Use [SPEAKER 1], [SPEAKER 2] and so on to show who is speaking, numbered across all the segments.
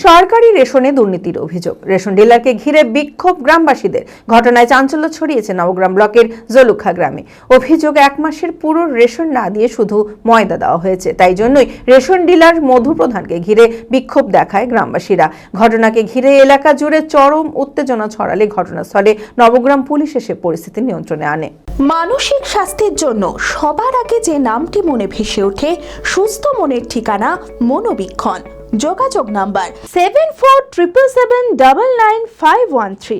[SPEAKER 1] সরকারি রেশনে দুর্নীতির অভিযোগ। রেশন ডিলারকে ঘিরে বিক্ষোভ গ্রামবাসীদের। ঘটনায় চাঞ্চল্য ছড়িয়েছে নবগ্রাম ব্লকের জলুখা গ্রামে। অভিযোগ, 1 মাসের পুরো রেশন না দিয়ে শুধু ময়দা দেওয়া হয়েছে। তাই জন্যই রেশন ডিলার মধু প্রধানকে ঘিরে বিক্ষোভ দেখায় গ্রামবাসীরা। ঘটনাকে ঘিরে এলাকা জুড়ে চরম উত্তেজনা ছড়ালে ঘটনাস্থলে নবগ্রাম পুলিশ এসে পরিস্থিতি নিয়ন্ত্রণে আনে।
[SPEAKER 2] মানসিক স্বাস্থ্যের জন্য সবার আগে যে নামটি মনে ভেসে ওঠে, সুস্থ মনের ঠিকানা মনোবীক্ষণ। যোগাযোগ নাম্বার 7477799513।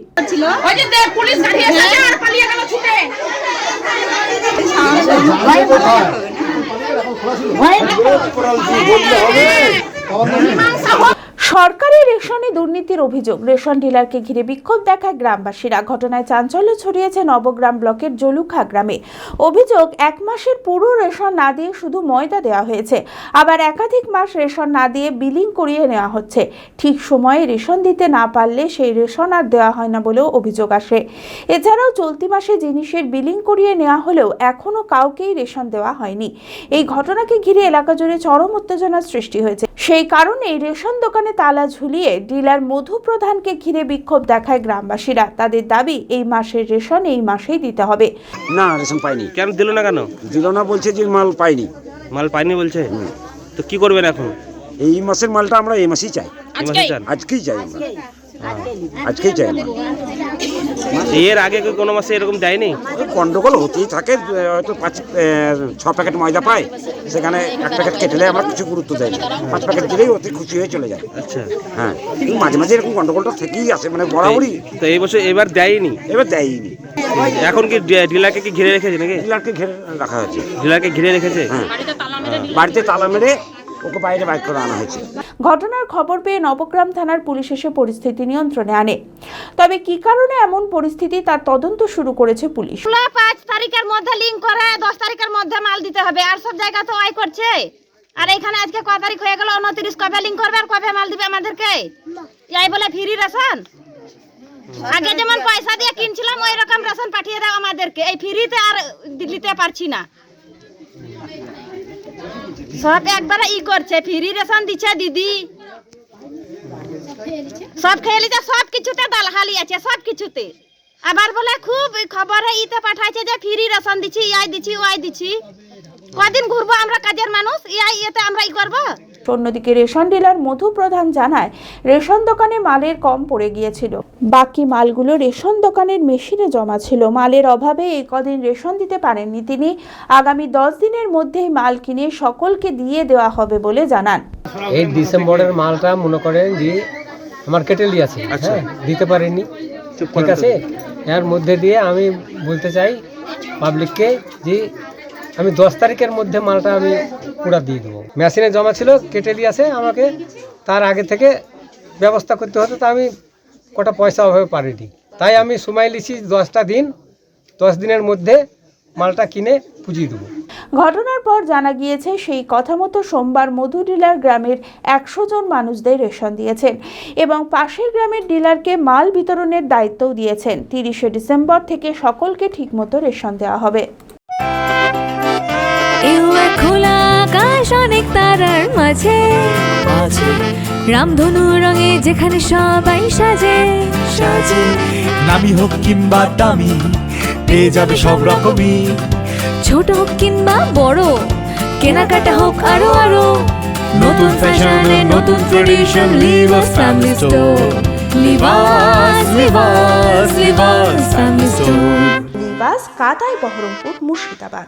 [SPEAKER 2] সরকারি রেশনে দুর্নীতির অভিযোগ। রেশন ডিলারকে ঘিরে বিক্ষোভ দেখায় গ্রামবাসীরা। ঘটনায় চাঞ্চল্য ছড়িয়েছে নবগ্রাম ব্লকের জলুখা গ্রামে। অভিযোগ, 1 মাসের পুরো রেশন না দিয়ে শুধু ময়দা দেওয়া হয়েছে। আবার একাধিক মাস রেশন না দিয়ে বিলিং করিয়ে নেওয়া হচ্ছে। ঠিক সময়ে রেশন দিতে না পারলে সেই রেশন আর দেওয়া হয় না বলেও অভিযোগ আসে। এছাড়াও চলতি মাসে জিনিসের বিলিং করিয়ে নেওয়া হলেও এখনো কাউকেই রেশন দেওয়া হয়নি। এই ঘটনাকে ঘিরে এলাকা জুড়ে চরম উত্তেজনার সৃষ্টি হয়েছে। সেই কারণেই রেশন দোকানে তালা ঝুলিয়ে ডিলার মধু প্রধানকে ঘিরে বিক্ষোভ দেখায় গ্রামবাসীরা। তাদের দাবি, এই মাসের রেশন এই মাসেই দিতে হবে।
[SPEAKER 3] না, রেশন পাইনি।
[SPEAKER 4] কেন দিল না? কেন
[SPEAKER 3] দিল না বলছে যে মাল পাইনি।
[SPEAKER 4] মাল পাইনি বলছে? তো কি করবেন এখন?
[SPEAKER 3] এই মাসের মালটা আমরা এই মাসেই চাই। আজকেই চাই আমরা, আজকেই চাই আমরা।
[SPEAKER 4] এর আগে কি কোনো মাসে এরকম দেয়নি?
[SPEAKER 3] গন্ডগোল হতেই থাকে। হয়তো 5-6 প্যাকেট ময়দা পাই, সেখানে 1 প্যাকেট কেটেলে আমরা কিছু গুরুত্ব দেয় না। 5 প্যাকেট দিলেই অতি খুশি হয়ে চলে যায়।
[SPEAKER 4] আচ্ছা,
[SPEAKER 3] হ্যাঁ, কিন্তু মাঝে মাঝে এরকম গন্ডগোলটা থেকেই আসে, মানে বরাবরই।
[SPEAKER 4] তো এই বছর এবার দেয়নি?
[SPEAKER 3] এবার দেয়নি।
[SPEAKER 4] এখন কি ডিলারকে কি ঘিরে রেখেছে নাকি?
[SPEAKER 3] ডিলারকে ঘিরে রাখা হয়েছে।
[SPEAKER 4] ডিলারকে ঘিরে রেখেছে?
[SPEAKER 3] হ্যাঁ, বাড়িতে তালা মেরে ওকে বাইরে বাইর করে আনা হয়েছে।
[SPEAKER 2] ঘটনার খবর পেয়ে নবগ্রাম থানার পুলিশ এসে পরিস্থিতি নিয়ন্ত্রণে আনে। তবে কি কারণে এমন পরিস্থিতি তার তদন্ত শুরু করেছে পুলিশ।
[SPEAKER 5] 5 তারিখের মধ্যে লিংক করে 10 তারিখের মধ্যে মাল দিতে হবে। আর সব জায়গা তো ওই করছে। আর এখানে আজকে কত তারিখ হয়ে গেল? 29। কবে লিংক করবে আর কবে মাল দিবে আমাদেরকে? এই বলে ফ্রি রেশন। আগে যেমন পয়সা দিয়ে কিনছিলাম ওই রকম রেশন পাঠিয়ে দাও আমাদেরকে। এই ফ্রিতে আর দিতে পারছি না। সব একবারে করছে, ফ্রি রেশন দিচ্ছে দিদি। সব খেয়ে লিছে, সব কিছুতে দালালি আছে, সব কিছুতে। আবার বলে খুব খবরে ইতে পাঠাইছে যে ফ্রি রেশন দিচ্ছি, ইয়াই দিচ্ছি, ওয়াই দিচ্ছি। কদিন ঘুরবো আমরা কাজের মানুষ? ইয়েতে আমরা করবো।
[SPEAKER 2] অন্যদিকে রেশন ডিলার মধু প্রধান জানায়, রেশন দোকানে মালের কম পড়ে গিয়েছিল। বাকি মালগুলো রেশন দোকানের মেশিনে জমা ছিল। মালের অভাবে এই কদিন রেশন দিতে পারেননি তিনি। আগামী 10 দিনের মধ্যেই মাল কিনে সকলকে দিয়ে দেওয়া হবে বলে জানান।
[SPEAKER 6] এই ডিসেম্বরের মালটা মনে করেন যে আমার কেটেলি আছে, হ্যাঁ, দিতে পারিনি। ঠিক আছে, এর মধ্যে দিয়ে আমি বলতে চাই পাবলিককে যে আমি 10 তারিখের মধ্যে মালটা আমি পুরা দিয়ে দেবো। মেশিনে জমা ছিল, কেটেলি আছে, আমাকে তার আগে থেকে ব্যবস্থা করতে হতো। তা আমি কটা পয়সা অভাবে পারিনি, তাই আমি সময় লিছি 10টা দিন। 10 দিনের মধ্যে মালটা কিনে পুজিয়ে দেবো।
[SPEAKER 2] ঘটনার পর জানা গিয়েছে, সেই কথা মতো সোমবার মধু ডিলার গ্রামের 100 জন মানুষদের রেশন দিয়েছেন এবং পাশের গ্রামের ডিলারকে মাল বিতরণের দায়িত্বও দিয়েছেন। 30শে ডিসেম্বর থেকে সকলকে ঠিকমতো রেশন দেওয়া হবে।
[SPEAKER 7] খোলা আকাশ অনেক তারার মাঝে, রামধনু রঙে যেখানে সবাই সাজে সাজে।
[SPEAKER 8] নামি হোক কিংবা দামি, পেয়ে যাবে সব রকমই।
[SPEAKER 7] ছোট হোক কিংবা বড়, কেনাকাটা হোক আরো আরো।
[SPEAKER 8] নতুন ফ্যাশনে নতুন tradition, Libas family store. Libas Libas Libas family store.
[SPEAKER 2] Libas, Katai, Baharampur, Murshidabad.